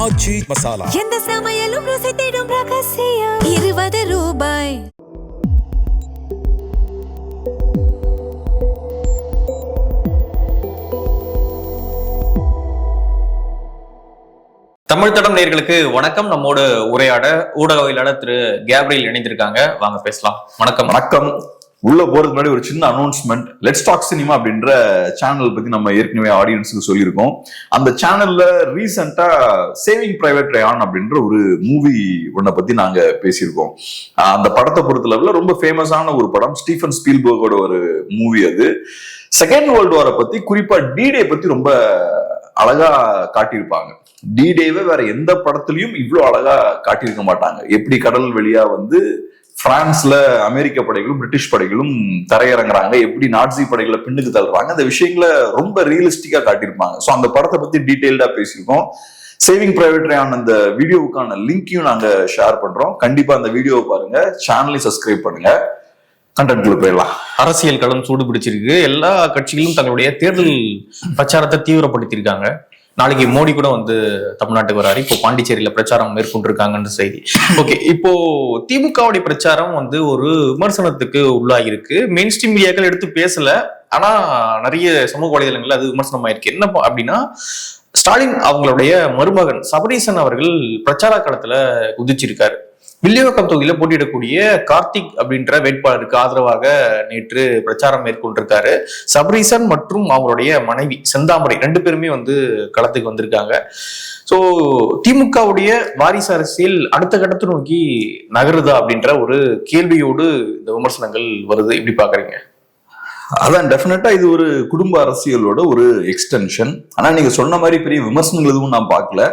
ஆச்சி மசாலா. எந்த சமையலும் ருசி தேடும் ரகசியம். 20 ரூபாய். தமிழ் தடம் நேயர்களுக்கு வணக்கம். நம்மோடு உரையாட ஊடகவியலாளர் திரு கேப்ரியல் இணைந்திருக்காங்க. வாங்க பேசலாம். வணக்கம். வணக்கம். உள்ள போறதுக்கு முன்னாடி ஒரு சின்ன அனௌன்ஸ்மெண்ட். லெட்ஸ் டாக் சினிமா அப்படின்ற சேனல் பத்தி நம்ம ஏற்கனவே ஆடியன்ஸுக்கு சொல்லியிருக்கோம். அந்த சேனல்ல ரீசெண்டா சேவிங் பிரைவேட் ரயான் அப்படின்ற ஒரு மூவி ஒன்ன பத்தி நாங்க பேசியிருக்கோம். அந்த படத்தை பொறுத்தளவுல ரொம்ப ஃபேமஸான ஒரு படம், ஸ்டீஃபன் ஸ்பீல்பர்கோட ஒரு மூவி. அது செகண்ட் வேர்ல்டு வாரை பத்தி, குறிப்பா D-Day பத்தி ரொம்ப அழகா காட்டியிருப்பாங்க. D-Day-வை வேற எந்த படத்துலயும் இவ்வளவு அழகா காட்டியிருக்க மாட்டாங்க. எப்படி கடல் வழியா வந்து பிரான்ஸ்ல அமெரிக்க படைகளும் பிரிட்டிஷ் படைகளும் தரையிறங்குறாங்க, எப்படி நாட்சி படைகளை பின்னுக்கு தள்ளுறாங்க, அந்த விஷயங்களை ரொம்ப ரியலிஸ்டிக்கா காட்டியிருப்பாங்க. ஸோ அந்த படத்தை பத்தி டீடைல்டா பேசியிருக்கோம். சேவிங் பிரைவேட் ரயான் அந்த வீடியோவுக்கான லிங்கையும் நாங்க ஷேர் பண்றோம். கண்டிப்பா அந்த வீடியோவை பாருங்க, சேனலையும் சப்ஸ்கிரைப் பண்ணுங்க. கண்டென்ட்ல போயிடலாம். அரசியல் களம் சூடு பிடிச்சிருக்கு. எல்லா கட்சிகளும் தங்களுடைய தேர்தல் பிரச்சாரத்தை தீவிரப்படுத்தியிருக்காங்க. நாளைக்கு மோடி கூட வந்து தமிழ்நாட்டுக்கு வராரு. இப்போ பாண்டிச்சேரியில பிரச்சாரம் மேற்கொண்டிருக்காங்கன்ற செய்தி. ஓகே, இப்போ திமுகவுடைய பிரச்சாரம் வந்து ஒரு விமர்சனத்துக்கு உள்ளாகிருக்கு. மெயின் ஸ்ட்ரீம் மீடியாக்கள் எடுத்து பேசல, ஆனா நிறைய சமூக வலைதளங்கள்ல அது விமர்சனம் ஆயிருக்கு. என்ன அப்படின்னா, ஸ்டாலின் அவங்களுடைய மருமகன் சபரீசன் அவர்கள் பிரச்சார களத்துல குதிச்சிருக்காரு. வில்லிவாக்கம் தொகுதியில போட்டியிடக்கூடிய கார்த்திக் அப்படின்ற வேட்பாளருக்கு ஆதரவாக நேற்று பிரச்சாரம் மேற்கொண்டிருக்காரு. சபரீசன் மற்றும் அவங்களுடைய மனைவி செந்தாமரை 2 பேருமே வந்து களத்துக்கு வந்திருக்காங்க. சோ திமுகவுடைய வாரிசு அரசியல் அடுத்த கட்டத்தை நோக்கி நகருதா அப்படின்ற ஒரு கேள்வியோடு இந்த விமர்சனங்கள் வருது. எப்படி பாக்குறீங்க? அதான் டெஃபினட்டா இது ஒரு குடும்ப அரசியலோட ஒரு எக்ஸ்டென்ஷன். ஆனா நீங்க சொன்ன மாதிரி பெரிய விமர்சனங்கள் எதுவும் நான் பார்க்கல.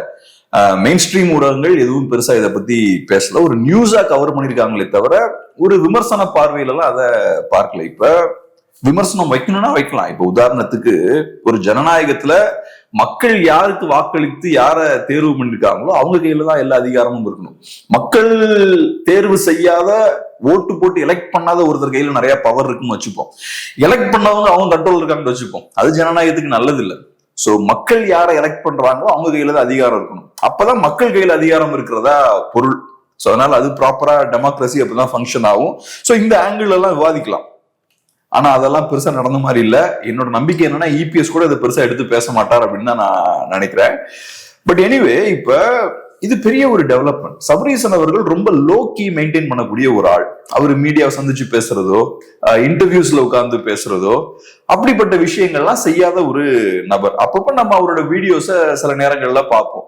மெயின் ஸ்ட்ரீம் ஊடகங்கள் எதுவும் பெருசா இதை பத்தி பேசல. ஒரு நியூஸா கவர் பண்ணிருக்காங்களே தவிர ஒரு விமர்சன பார்வையில எல்லாம் அதை பார்க்கல. இப்ப விமர்சனம் வைக்கணும்னா வைக்கலாம். இப்ப உதாரணத்துக்கு ஒரு ஜனநாயகத்துல மக்கள் யாருக்கு வாக்களித்து யார தேர்வு பண்ணிருக்காங்களோ அவங்க கையில தான் எல்லா அதிகாரமும் இருக்கணும். மக்கள் தேர்வு செய்யாத, ஓட்டு போட்டு எலெக்ட் பண்ணாத ஒருத்தர் கையில நிறைய பவர் இருக்குன்னு வச்சுப்போம். எலெக்ட் பண்ணவங்க அவங்க கண்ட்ரோல் இருக்காங்கன்னு வச்சுப்போம். அது ஜனநாயகத்துக்கு நல்லது இல்லை. சோ மக்கள் யாரை எலெக்ட் பண்றாங்களோ அவங்க கையில தான் அதிகாரம் இருக்கணும். அப்பதான் மக்கள் கையில அதிகாரம் இருக்கிறதா பொருள். சோ அதனால அது ப்ராப்பரா டெமோக்ரஸி அப்படிதான் ஃபங்க்ஷன் ஆகும். சோ இந்த ஆங்கிள் எல்லாம் விவாதிக்கலாம். ஆனா அதெல்லாம் பெருசா நடந்த மாதிரி இல்ல. என்னோட நம்பிக்கை என்னன்னா, EPS கூட இதை பெருசா எடுத்து பேச மாட்டார் அப்படின்னு தான் நான் நினைக்கிறேன். பட் எனிவே, இப்ப இது பெரிய ஒரு டெவலப்மெண்ட். சபரீசன் அவர்கள் ரொம்ப லோ கீ மெயின்டைன் பண்ணக்கூடிய ஒரு ஆள். அவர் மீடியாவை சந்திச்சு பேசுறதோ, இன்டர்வியூஸ்ல உட்கார்ந்து பேசுறதோ, அப்படிப்பட்ட விஷயங்கள்லாம் செய்யாத ஒரு நபர். அப்பப்ப நம்ம அவரோட வீடியோஸை சில நேரங்கள்ல பார்ப்போம்,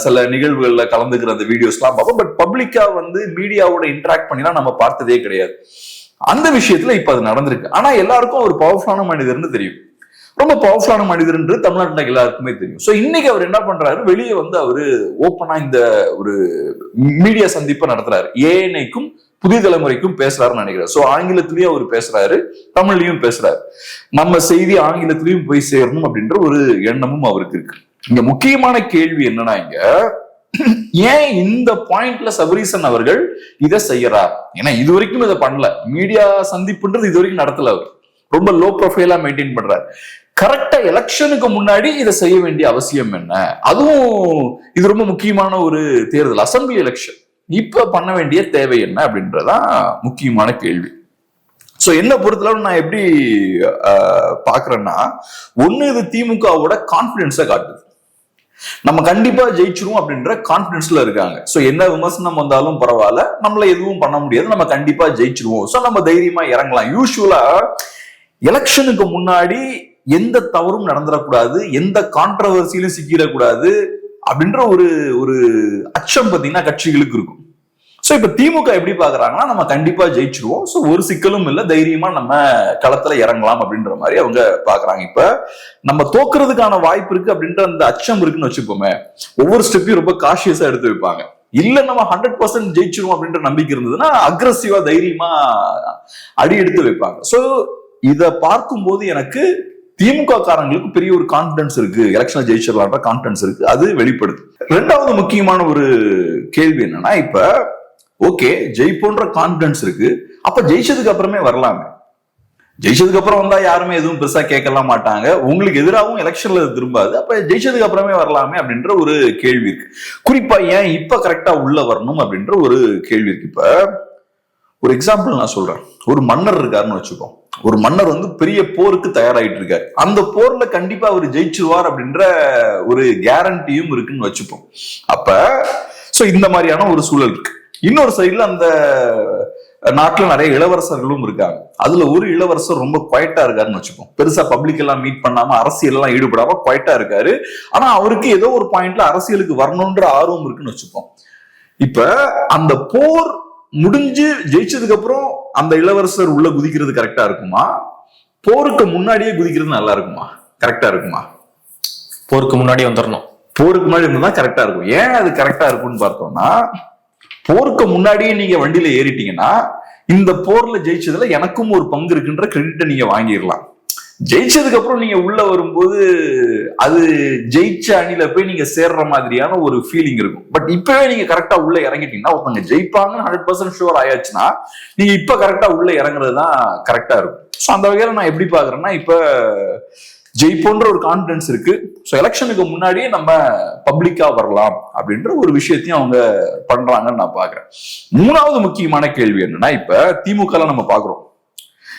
சில நிகழ்வுகள்ல கலந்துக்கிற அந்த வீடியோஸ் எல்லாம் பார்ப்போம். பட் பப்ளிக்கா வந்து மீடியாவோட இன்டராக்ட் பண்ணிலாம் நம்ம பார்த்ததே கிடையாது. அந்த விஷயத்துல இப்ப அது நடந்திருக்கு. ஆனா எல்லாருக்கும் ஒரு பவர்ஃபுல்லான மனிதர்னு தெரியும். ரொம்ப பவர்ஃபுல்லான மனிதர்ன்றது தமிழ்நாட்டுல எல்லாருக்குமே தெரியும். சோ இன்னைக்கு அவர் என்ன பண்றாரு, வெளியே வந்து அவரு ஓப்பனா இந்த ஒரு மீடியா சந்திப்பை நடத்துறாரு. ஏஎன்ஐக்கும் புதிய தலைமுறைக்கும் பேசுறாருன்னு நினைக்கிறார். சோ ஆங்கிலத்திலயும் அவர் பேசுறாரு, தமிழ்லயும் பேசுறாரு. நம்ம செய்தி ஆங்கிலத்திலயும் போய் சேரணும் அப்படின்ற ஒரு எண்ணமும் அவருக்கு இருக்கு. இங்க முக்கியமான கேள்வி என்னன்னா, இங்க ஏன் இந்த பாயிண்ட்ல சபரீசன் அவர்கள் இதை செய்யறார்? ஏன்னா இது வரைக்கும் இதை பண்ணல. மீடியா சந்திப்புன்றது இது வரைக்கும் நடத்தல. அவர் ரொம்ப லோ ப்ரொஃபைலா மெயின்டைன் பண்றாரு. கரெக்டா எலெக்ஷனுக்கு முன்னாடி இதை செய்ய வேண்டிய அவசியம் என்ன? அதுவும் இது ரொம்ப முக்கியமான ஒரு தேர்தல், அசம்பிளி எலெக்ஷன். இப்ப பண்ண வேண்டிய தேவை என்ன அப்படின்றதான் முக்கியமான கேள்வி. சோ என்ன பொறுத்தளவு நான் எப்படி பாக்குறேன்னா, ஒண்ணு, இது திமுகவோட கான்பிடன்ஸை காட்டுது. நம்ம கண்டிப்பா ஜெயிச்சிருவோம் அப்படின்ற கான்பிடன்ஸ்ல இருக்காங்க. சோ என்ன விமர்சனம் வந்தாலும் பரவாயில்ல, நம்மள எதுவும் பண்ண முடியாது, நம்ம கண்டிப்பா ஜெயிச்சிருவோம், சோ நம்ம தைரியமா இறங்கலாம். யூசுவலா எலெக்ஷனுக்கு முன்னாடி எந்த தவறும் நடந்துடக்கூடாது, எந்த கான்ட்ரவர்சியிலும் சிக்கிடக்கூடாது அப்படின்ற ஒரு அச்சம் பாத்தீங்கன்னா கட்சிகளுக்கு இருக்கும். சோ இப்ப திமுக எப்படி பாக்குறாங்கன்னா, நம்ம கண்டிப்பா ஜெயிச்சிருவோம், சோ ஒரு சிக்கலும் இல்ல, தைரியமா நம்ம களத்துல இறங்கலாம் அப்படின்ற மாதிரி அவங்க பாக்குறாங்க. இப்ப நம்ம தோக்குறதுக்கான வாய்ப்பு இருக்கு அப்படின்ற அந்த அச்சம் இருக்குன்னு வச்சுப்போமே, ஒவ்வொரு ஸ்டெப்பையும் ரொம்ப காஷியஸா எடுத்து வைப்பாங்க. இல்ல நம்ம 100% ஜெயிச்சிருவோம் அப்படின்ற நம்பிக்கை இருந்ததுன்னா அக்ரெசிவா தைரியமா அடி எடுத்து வைப்பாங்க. சோ இத பார்க்கும்போது எனக்கு திமுக காரங்களுக்கு பெரிய ஒரு கான்பிடன்ஸ் இருக்கு, எலெக்ஷன் ஜெயிச்சிடலான்ற கான்பிடன்ஸ் இருக்கு, அது வெளிப்படுது. ரெண்டாவது முக்கியமான ஒரு கேள்வி என்னன்னா, இப்ப ஓகே ஜெயிப்போன்ற கான்பிடன்ஸ் இருக்கு, அப்ப ஜெயிச்சதுக்கு அப்புறமே வரலாமே. ஜெயிச்சதுக்கு அப்புறம் வந்தா யாருமே எதுவும் பெருசா கேட்கலாம் மாட்டாங்க, உங்களுக்கு எதிராகவும் எலெக்ஷன்ல திரும்பாது, அப்ப ஜெயிச்சதுக்கு அப்புறமே வரலாமே அப்படின்ற ஒரு கேள்வி இருக்கு. குறிப்பா ஏன் இப்ப கரெக்டா உள்ள வரணும் அப்படின்ற ஒரு கேள்வி இருக்கு. இப்ப ஒரு எக்ஸாம்பிள் நான் சொல்றேன். ஒரு மன்னர் இருக்காருன்னு வச்சுக்கோம். ஒரு மன்னர் வந்து பெரிய போருக்கு தயாராயிட்டு இருக்காரு. அந்த போர்ல கண்டிப்பா அவர் ஜெயிச்சிருவார் அப்படின்ற ஒரு கேரண்டியும் இருக்குன்னு வச்சுப்போம். அப்ப சோ இந்த மாதிரியான ஒரு சூழல் இருக்கு. இன்னொரு சைடுல அந்த நாட்டுல நிறைய இளவரசர்களும் இருக்காங்க. அதுல ஒரு இளவரசர் ரொம்ப குவைட்டா இருக்காருன்னு வச்சுப்போம். பெருசா பப்ளிக் எல்லாம் மீட் பண்ணாம அரசியல் எல்லாம் ஈடுபடாம குவைட்டா இருக்காரு. ஆனா அவருக்கு ஏதோ ஒரு பாயிண்ட்ல அரசியலுக்கு வரணும்ன்ற ஆர்வம் இருக்குன்னு வச்சுப்போம். இப்ப அந்த போர் முடிஞ்சு ஜெயிச்சதுக்கு அப்புறம் அந்த இளவரசர் உள்ள குதிக்கிறது கரெக்டா இருக்குமா, போருக்கு முன்னாடியே குதிக்கிறது நல்லா இருக்குமா, கரெக்டா இருக்குமா? போருக்கு முன்னாடி வந்துடணும். போருக்கு முன்னாடி இருந்தா கரெக்டா இருக்கும். ஏன் அது கரெக்டா இருக்கும்னு பார்த்தோம்னா, போருக்கு முன்னாடியே நீங்க வண்டியில ஏறிட்டீங்கன்னா இந்த போர்ல ஜெயிச்சதுல எனக்கும் ஒரு பங்கு இருக்குன்ற கிரெடிட்டை நீங்க வாங்கிடலாம். ஜெயிச்சதுக்கு அப்புறம் நீங்க உள்ள வரும்போது அது ஜெயிச்ச அணில போய் நீங்க சேர்ற மாதிரியான ஒரு ஃபீலிங் இருக்கும். பட் இப்பவே நீங்க கரெக்டா உள்ள இறங்கிட்டீங்கன்னா, ஒருத்தங்க ஜெயிப்பாங்கன்னு 100% ஷுவர் ஆயாச்சுன்னா நீங்க இப்ப கரெக்டா உள்ள இறங்குறது தான் கரெக்டா இருக்கும். ஸோ அந்த வகையில நான் எப்படி பாக்குறேன்னா, இப்ப ஜெயிப்போன்ற ஒரு கான்பிடன்ஸ் இருக்கு. ஸோ எலெக்ஷனுக்கு முன்னாடியே நம்ம பப்ளிக்கா வரலாம் அப்படின்ற ஒரு விஷயத்தையும் அவங்க பண்றாங்கன்னு நான் பாக்குறேன். மூணாவது முக்கியமான கேள்வி என்னன்னா, இப்ப திமுக நம்ம பாக்குறோம்.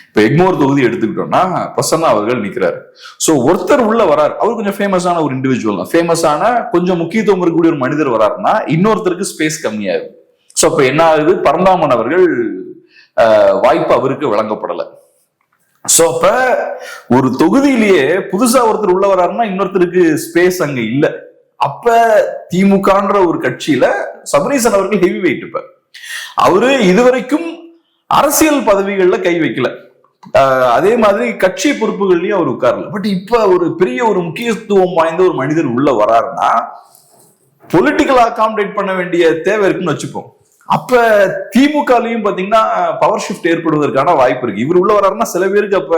இப்ப எக்மோர் தொகுதி எடுத்துக்கிட்டோம்னா பிரசன்னா அவர்கள் நிக்கிறாரு. சோ ஒருத்தர் உள்ள வராரு, அவர் கொஞ்சம் ஃபேமஸான ஒரு இண்டிவிஜுவல் தான், ஃபேமஸான கொஞ்சம் முக்கியத்துவம் இருக்கக்கூடிய ஒரு மனிதர் வராருன்னா இன்னொருத்தருக்கு ஸ்பேஸ் கம்மியாகுது. சோ அப்ப என்ன ஆகுது, பரந்தாமன் அவர்கள் வாய்ப்பு அவருக்கு வழங்கப்படலை. சோ அப்ப ஒரு தொகுதியிலேயே புதுசா ஒருத்தர் உள்ள வராருன்னா இன்னொருத்தருக்கு ஸ்பேஸ் அங்க இல்ல. அப்ப திமுகன்ற ஒரு கட்சியில சபரீசன் அவர்கள் ஹெவி வெயிட். இப்ப அவரு இதுவரைக்கும் அரசியல் பதவிகள்ல கை வைக்கல, அதே மாதிரி கட்சி பொறுப்புகள்லயும் அவர் உட்காரல. பட் இப்ப ஒரு பெரிய ஒரு முக்கியத்துவம் வாய்ந்த ஒரு மனிதர் உள்ள வராருன்னா பொலிட்டிக்கல் அகாமடேட் பண்ண வேண்டிய தேவை இருக்குன்னு வச்சுப்போம். அப்ப திமுகலையும் பாத்தீங்கன்னா பவர் ஷிஃப்ட் ஏற்படுவதற்கான வாய்ப்பு இருக்கு. இவர் உள்ள வர்றாருன்னா சில பேருக்கு அப்ப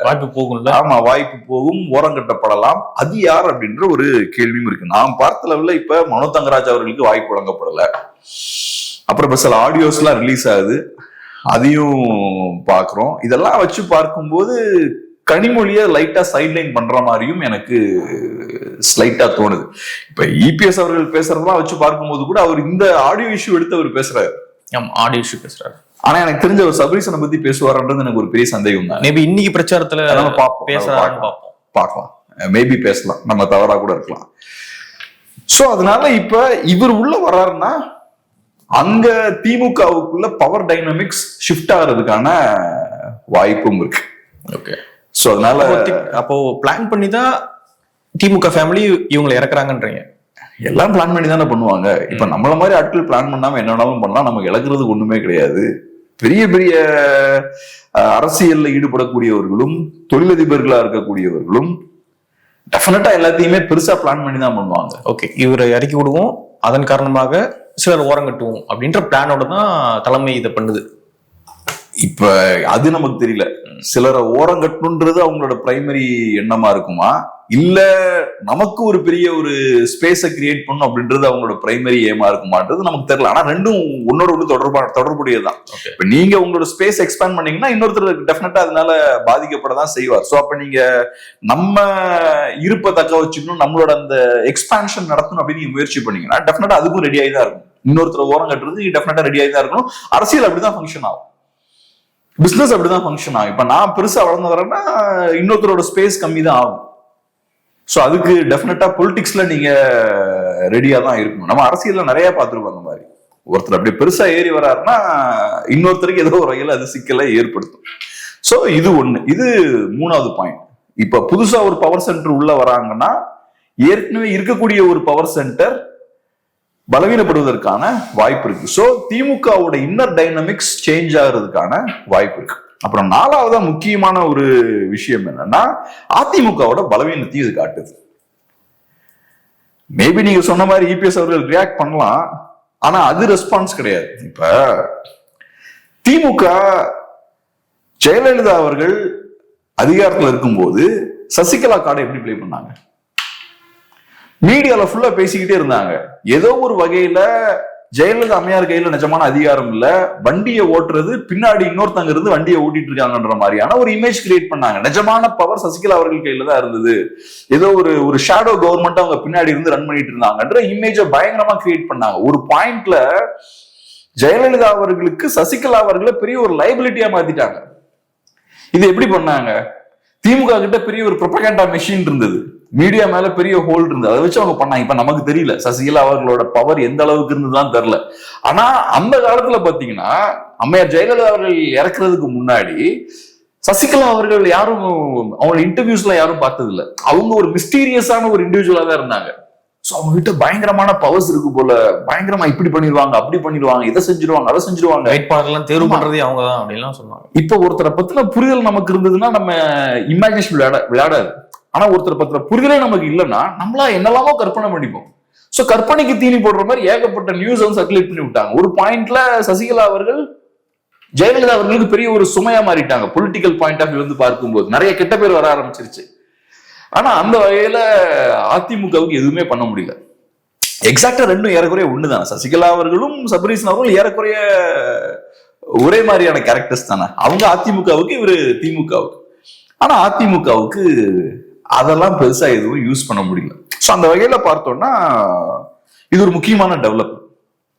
வாய்ப்பு போகும். ஆமா, வாய்ப்பு போகும், ஓரங்கட்டப்படலாம். அது யார் அப்படின்ற ஒரு கேள்வியும் இருக்கு. நாம் பார்த்த லெவல்ல இப்ப மனோ தங்கராஜ் அவர்களுக்கு வாய்ப்பு வழங்கப்படல. அப்புறம் சில ஆடியோஸ் எல்லாம் ரிலீஸ் ஆகுது, அதையும் பாக்குறோம். இதெல்லாம் வச்சு பார்க்கும்போது கனிமொழியை லைட்டா சைட்லைன் பண்ற மாதிரியும் எனக்கு ஸ்லைட்டா தோணுது. இப்ப இபிஎஸ் அவர்கள் பேசுறதெல்லாம் வச்சு பார்க்கும்போது கூட அவர் இந்த ஆடியோ இஷ்யூ எடுத்து அவர் பேசுறாரு. ஆடியோ இஷ்யூ பேசுறாரு. ஆனா எனக்கு தெரிஞ்ச ஒரு சபரீசனை பத்தி பேசுவாருன்றது எனக்கு ஒரு பெரிய சந்தேகம் தான். மேபி இன்னைக்கு பிரச்சாரத்துல பார்க்கலாம், மேபி பேசலாம், நம்ம தவறா கூட இருக்கலாம். சோ அதனால இப்ப இவர் உள்ள வர்றாருன்னா அங்க திமுகவுக்குள்ள பவர் டைனமிக்ஸ் ஷிஃப்ட் ஆகிறதுக்கான வாய்ப்பும் இருக்கு. ஓகே. சோ அதனால அப்போ பிளான் பண்ணி தான் திமுக ஃபேமிலி இவங்களை இறக்குறாங்கன்றீங்க? எல்லாம் பிளான் பண்ணி தானே பண்ணுவாங்க. இப்ப நம்மள மாதிரி ஆட்கள் பிளான் பண்ணாம என்ன வேணாலும் பண்ணலாம், நமக்கு இழக்கிறது ஒண்ணுமே கிடையாது. பெரிய பெரிய அரசியல்ல ஈடுபடக்கூடியவர்களும் தொழிலதிபர்களா இருக்கக்கூடியவர்களும் டெஃபினட்டா எல்லாத்தையுமே பெருசா பிளான் பண்ணி தான் பண்ணுவாங்க. ஓகே, இவரை இறக்கி விடுவோம், அதன் காரணமாக சிலர் ஓரங்கட்டுவோம் அப்படின்ற பிளானோட தான் தலைமை இதை பண்ணுது. இப்ப அது நமக்கு தெரியல. சிலரை ஓரங்கட்டணுன்றது அவங்களோட பிரைமரி எண்ணமா இருக்குமா, இல்ல நமக்கு ஒரு பெரிய ஒரு ஸ்பேஸை கிரியேட் பண்ணும் அப்படின்றது அவங்களோட பிரைமரி ஏமா இருக்குமான்றது நமக்கு தெரியல. ஆனா ரெண்டும் ஒன்னோட ஒன்று தொடர்புடையதுதான். இப்ப நீங்க உங்களோட ஸ்பேஸ் எக்ஸ்பேண்ட் பண்ணீங்கன்னா இன்னொருத்தர் டெஃபினட்டா அதனால பாதிக்கப்படதான் செய்வார். சோ அப்ப நீங்க நம்ம இருப்பை தக்க வச்சுக்கணும், நம்மளோட அந்த எக்ஸ்பான்ஷன் நடத்தணும் அப்படின்னு நீங்க முயற்சி பண்ணீங்கன்னா டெஃபினட்டா அதுக்கும் ரெடி ஆகி தான் இருக்கும். இன்னொருத்தர் ஓரம் கட்டுறது டெஃபினட்டா ரெடி ஆகி தான் இருக்கணும். அரசியல் அப்படிதான் ஃபங்க்ஷன் ஆகும், பிசினஸ் அப்படிதான் ஃபங்க்ஷன் ஆகும். இப்ப நான் பெருசா வளர்ந்து வரேன்னா இன்னொருத்தரோட ஸ்பேஸ் கம்மி தான் ஆகும். ஸோ அதுக்கு டெஃபினட்டா பொலிட்டிக்ஸ்ல நீங்க ரெடியா தான் இருக்கணும். நம்ம அரசியல்ல நிறைய பார்த்துருக்கோம் அந்த மாதிரி. ஒருத்தர் அப்படி பெருசா ஏறி வர்றாருன்னா இன்னொருத்தருக்கு ஏதோ ஒரு வகையில அது சிக்கலை ஏற்படுத்தும். ஸோ இது ஒண்ணு. இது மூணாவது பாயிண்ட். இப்ப புதுசா ஒரு பவர் சென்டர் உள்ள வராங்கன்னா ஏற்கனவே இருக்கக்கூடிய ஒரு பவர் சென்டர் பலவீனப்படுவதற்கான வாய்ப்பு இருக்கு. ஸோ திமுகவோட இன்னர் டைனமிக்ஸ் சேஞ்ச் ஆகிறதுக்கான வாய்ப்பு இருக்கு. அப்புறம் நாலாவதா முக்கியமான ஒரு விஷயம் என்னன்னா, அதிமுகவோட பலவீனத்தையும் இது காட்டுது. மேபி நீங்க சொன்ன மாதிரி இபிஎஸ் அவர்கள் ரியாக்ட் பண்ணலாம், ஆனா அது ரெஸ்பான்ஸ் கிடையாது. இப்ப திமுக ஜெயலலிதா அவர்கள் அதிகாரத்தில் இருக்கும்போது சசிகலா கார்டை எப்படி பிளே பண்ணாங்க? மீடியால ஃபுல்லா பேசிக்கிட்டே இருந்தாங்க. ஏதோ ஒரு வகையில ஜெயலலிதா அம்மையார் கையில நிஜமான அதிகாரம் இல்ல, வண்டியை ஓட்டுறது பின்னாடி இன்னொருத்தங்க இருந்து வண்டியை ஓட்டிட்டு இருக்காங்கன்ற மாதிரியான ஒரு இமேஜ் கிரியேட் பண்ணாங்க. நிஜமான பவர் சசிகலா அவர்கள் கையில தான் இருந்தது, ஏதோ ஒரு ஷேடோ கவர்மெண்ட் அவங்க பின்னாடி இருந்து ரன் பண்ணிட்டு இருந்தாங்கன்ற இமேஜை பயங்கரமா கிரியேட் பண்ணாங்க. ஒரு பாயிண்ட்ல ஜெயலலிதா அவர்களுக்கு சசிகலா அவர்களை பெரிய ஒரு லைபிலிட்டியா மாத்திட்டாங்க. இது எப்படி பண்ணாங்க? திமுக கிட்ட பெரிய ஒரு ப்ரொபகண்டா மெஷின் இருந்தது, மீடியா மேல பெரிய ஹோல்ட் இருந்தது, அதை வச்சு அவங்க பண்ணாங்க. இப்ப நமக்கு தெரியல சசிகலா அவர்களோட பவர் எந்த அளவுக்கு இருந்ததுதான் தெரியல. ஆனா அந்த காலத்துல பாத்தீங்கன்னா அம்மையார் ஜெயலலிதா அவர்கள் இறக்குறதுக்கு முன்னாடி சசிகலா அவர்கள் யாரும் அவங்க இன்டர்வியூஸ்ல யாரும் பார்த்தது இல்ல. அவங்க ஒரு மிஸ்டீரியஸான ஒரு இண்டிவிஜுவலா தான் இருந்தாங்க. சோ அவங்க கிட்ட பயங்கரமான பவர்ஸ் இருக்கு போல, பயங்கரமா இப்படி பண்ணிடுவாங்க, அப்படி பண்ணிடுவாங்க, இதை செஞ்சிருவாங்க, அதை செஞ்சிருவாங்க, வேட்பாளர்லாம் தேர்வு பண்றதே அவங்க தான் அப்படின்லாம் சொன்னாங்க. இப்ப ஒருத்தரை பத்தின புரிதல் நமக்கு இருந்ததுன்னா நம்ம இமேஜினேஷன் விளையாடாது. ஆனா ஒருத்தரை பத்தின புரிதலே நமக்கு இல்லைன்னா நம்மளா என்னெல்லாமோ கற்பனை பண்ணிப்போம். சோ கற்பனைக்கு தீனி போடுற மாதிரி ஏகப்பட்ட நியூஸ் வந்து சர்க்குலேட் பண்ணி விட்டாங்க. ஒரு பாயிண்ட்ல சசிகலா அவர்கள் ஜெயலலிதா அவர்களுக்கு பெரிய ஒரு சுமையா மாறிட்டாங்க. பொலிட்டிக்கல் பாயிண்ட் ஆஃப் வியூ வந்து பார்க்கும்போது நிறைய கெட்ட பேர் வர ஆரம்பிச்சிருச்சு. ஆனா அந்த வகையில அதிமுகவுக்கு எதுவுமே பண்ண முடியல. எக்ஸாக்டா ரெண்டும் ஏறக்குறைய ஒண்ணுதானே. சசிகலா அவர்களும் சபரீசன் அவர்களும் ஏறக்குறைய ஒரே மாதிரியான கேரக்டர்ஸ் தானே. அவங்க அதிமுகவுக்கு, இவரு திமுகவுக்கு. ஆனா அதிமுகவுக்கு அதெல்லாம் பெருசா எதுவும் யூஸ் பண்ண முடியல. சோ அந்த வகையில பார்த்தோம்னா இது ஒரு முக்கியமான டெவலப்மெண்ட்.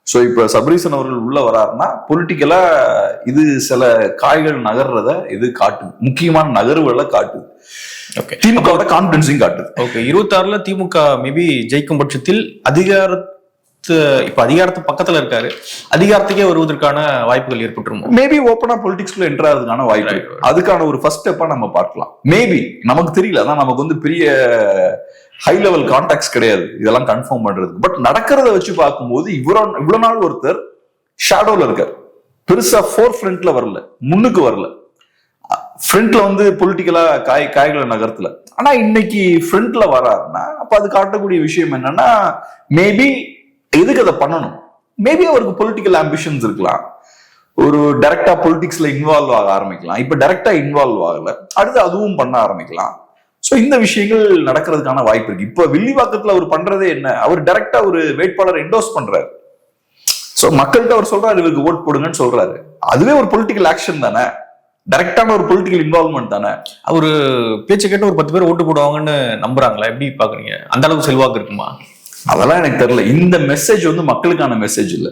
சோ இப்ப சபரீசன் அவர்கள் உள்ள வராருன்னா பொலிட்டிக்கலா இது சில காய்கள் நகர்றத இது காட்டுது, முக்கியமான நகர்வுகளை காட்டுது. திமுக கான்பிடன்ஸையும் காட்டுது. ஓகே, 26ல திமுக மேபி ஜெயிக்கும் பட்சத்தில் அதிகாரத்து பக்கத்துல இருக்காரு, அதிகாரத்துக்கே வருவதற்கான வாய்ப்புகள் ஏற்பட்டுருமோ? மேபி ஓப்பனா பொலிட்டிக்ஸ்ல என்டர் ஆகிறதுக்கான வாய்ப்பு இருக்கு. அதுக்கான ஒரு ஃபர்ஸ்ட் ஸ்டெப்பா நம்ம பார்க்கலாம். மேபி நமக்கு தெரியல, அதான் நமக்கு வந்து பெரிய ஹை லெவல் கான்டாக்ட்ஸ் கிடையாது இதெல்லாம் கன்ஃபார்ம் பண்றது. பட் நடக்கிறத வச்சு பார்க்கும்போது இவ்வளவு நாள் ஒருத்தர் ஷேடோல இருக்கார், பெருசா ஃபோர் ஃப்ரண்ட்ல வரல, முன்னுக்கு வரல. ஃப்ரண்ட்ல வந்து பொலிட்டிக்கலா காய்களை நகர்த்தல. ஆனா இன்னைக்கு ஃப்ரண்ட்ல வராருன்னா அப்ப அது காட்டக்கூடிய விஷயம் என்னன்னா, மேபி எதுக்கு அதை பண்ணணும்? மேபி அவருக்கு பொலிட்டிக்கல் ஆம்பிஷன்ஸ் இருக்கலாம், ஒரு டைரக்டா பொலிட்டிக்ஸ்ல இன்வால்வ் ஆக ஆரம்பிக்கலாம். இப்ப டைரக்டா இன்வால்வ் ஆகல, அடுத்து அதுவும் பண்ண ஆரம்பிக்கலாம். சோ இந்த விஷயங்கள் நடக்கிறதுக்கான வாய்ப்பு இருக்கு. இப்ப வில்லிவாக்கத்துல அவர் பண்றதே என்ன, அவர் டைரக்டா ஒரு வேட்பாளர் என்டோஸ் பண்றாரு. சோ மக்கள்கிட்ட அவர் சொல்றாரு இவருக்கு ஓட் போடுங்கன்னு சொல்றாரு. அதுவே ஒரு பொலிட்டிக்கல் ஆக்ஷன் தானே, டைரக்டான ஒரு பொலிட்டிக்கல் இன்வால்வ்மெண்ட் தானே. அவரு பேச்சு கேட்டு ஒரு 10 பேர் ஓட்டு போடுவாங்கன்னு நம்புறாங்களா? எப்படி பாக்குறீங்க? அந்த அளவுக்கு செல்வாக்கு இருக்குமா? அதெல்லாம் எனக்கு தெரியல. இந்த மெசேஜ் வந்து மக்களுக்கான மெசேஜ் இல்ல,